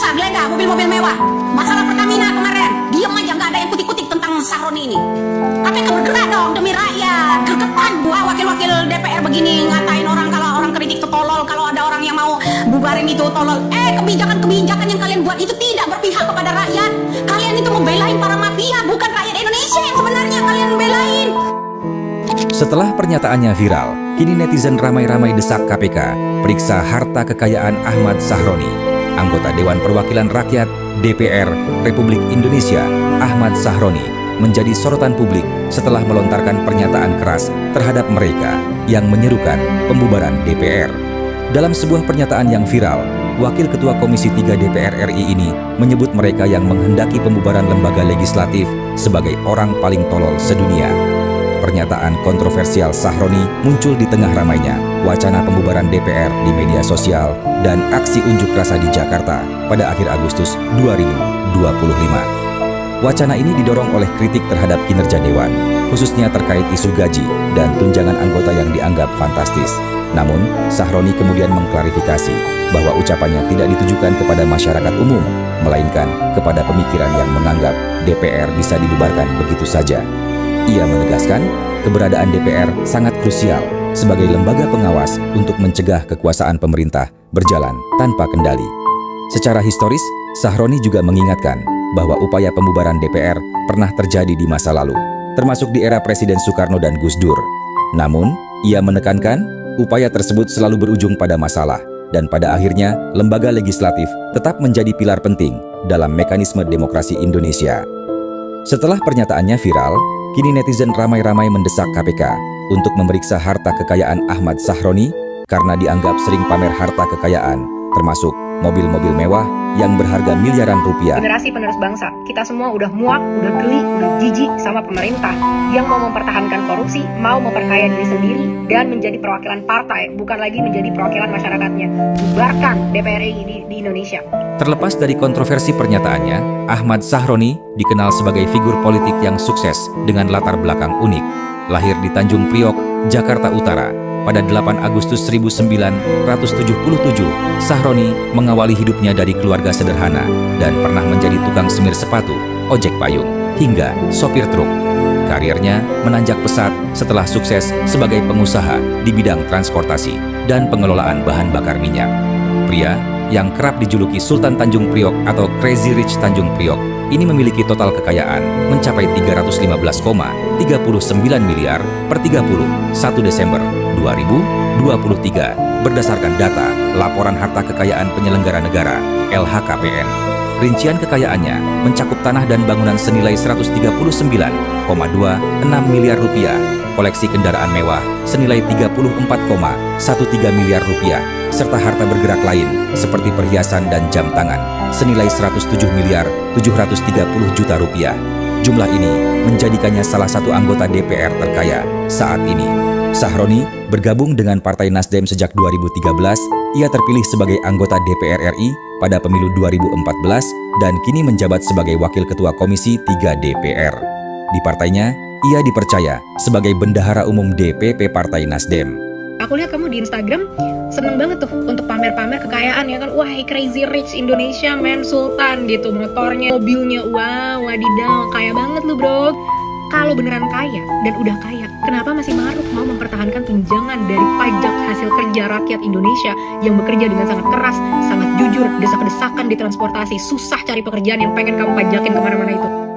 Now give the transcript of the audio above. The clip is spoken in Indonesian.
periksa, geledah mobil-mobil mewah. Masalah Pertamina kemarin, diam aja, nggak ada yang kutik-kutik tentang Sahroni ini. KPK bergerak dong demi rakyat. Gergetan gua wakil-wakil DPR begini ngatain orang kalau orang kritik itu tolol, kalau ada orang yang mau bubarin itu tolol. Kebijakan-kebijakan yang kalian buat itu tidak berpihak kepada rakyat. Kalian itu membelain para mafia, bukan rakyat Indonesia yang sebenarnya kalian belain. Setelah pernyataannya viral, kini netizen ramai-ramai desak KPK periksa harta kekayaan Ahmad Sahroni. Anggota Dewan Perwakilan Rakyat DPR Republik Indonesia Ahmad Sahroni menjadi sorotan publik setelah melontarkan pernyataan keras terhadap mereka yang menyerukan pembubaran DPR. Dalam sebuah pernyataan yang viral, Wakil Ketua Komisi 3 DPR RI ini menyebut mereka yang menghendaki pembubaran lembaga legislatif sebagai orang paling tolol sedunia. Pernyataan kontroversial Sahroni muncul di tengah ramainya wacana pembubaran DPR di media sosial dan aksi unjuk rasa di Jakarta pada akhir Agustus 2025. Wacana ini didorong oleh kritik terhadap kinerja Dewan, khususnya terkait isu gaji dan tunjangan anggota yang dianggap fantastis. Namun, Sahroni kemudian mengklarifikasi bahwa ucapannya tidak ditujukan kepada masyarakat umum, melainkan kepada pemikiran yang menganggap DPR bisa dibubarkan begitu saja. Ia menegaskan, keberadaan DPR sangat krusial sebagai lembaga pengawas untuk mencegah kekuasaan pemerintah berjalan tanpa kendali. Secara historis, Sahroni juga mengingatkan bahwa upaya pembubaran DPR pernah terjadi di masa lalu, termasuk di era Presiden Soekarno dan Gus Dur. Namun, ia menekankan upaya tersebut selalu berujung pada masalah, dan pada akhirnya lembaga legislatif tetap menjadi pilar penting dalam mekanisme demokrasi Indonesia. Setelah pernyataannya viral, kini netizen ramai-ramai mendesak KPK untuk memeriksa harta kekayaan Ahmad Sahroni karena dianggap sering pamer harta kekayaan, termasuk mobil-mobil mewah yang berharga miliaran rupiah. Generasi penerus bangsa, kita semua udah muak, udah geli, udah jijik sama pemerintah yang mau mempertahankan korupsi, mau memperkaya diri sendiri, dan menjadi perwakilan partai, bukan lagi menjadi perwakilan masyarakatnya. Bubarkan DPR di Indonesia. Terlepas dari kontroversi pernyataannya, Ahmad Sahroni dikenal sebagai figur politik yang sukses dengan latar belakang unik. Lahir di Tanjung Priok, Jakarta Utara, pada 8 Agustus 1977, Sahroni mengawali hidupnya dari keluarga sederhana dan pernah menjadi tukang semir sepatu, ojek payung, hingga sopir truk. Karirnya menanjak pesat setelah sukses sebagai pengusaha di bidang transportasi dan pengelolaan bahan bakar minyak. Pria yang kerap dijuluki Sultan Tanjung Priok atau Crazy Rich Tanjung Priok ini memiliki total kekayaan mencapai 315,39 miliar per 31 Desember 2023 berdasarkan data Laporan Harta Kekayaan Penyelenggara Negara LHKPN. Rincian kekayaannya mencakup tanah dan bangunan senilai 139,26 miliar rupiah, koleksi kendaraan mewah senilai 34,13 miliar rupiah, serta harta bergerak lain seperti perhiasan dan jam tangan senilai 107 miliar 730 juta rupiah. Jumlah ini menjadikannya salah satu anggota DPR terkaya saat ini. Sahroni bergabung dengan Partai Nasdem sejak 2013. Ia terpilih sebagai anggota DPR RI pada pemilu 2014 dan kini menjabat sebagai Wakil Ketua Komisi 3 DPR. Di partainya, ia dipercaya sebagai Bendahara Umum DPP Partai Nasdem. Aku lihat kamu di Instagram seneng banget tuh untuk pamer-pamer kekayaan ya kan. Wah, crazy rich Indonesia man, sultan gitu, motornya, mobilnya, wah, wadidaw, kaya banget lu bro. Kalau beneran kaya dan udah kaya, kenapa masih maruk mau mempertahankan tunjangan dari pajak hasil kerja rakyat Indonesia yang bekerja dengan sangat keras, sangat jujur, desak-desakan di transportasi, susah cari pekerjaan yang pengen kamu pajakin kemana-mana itu?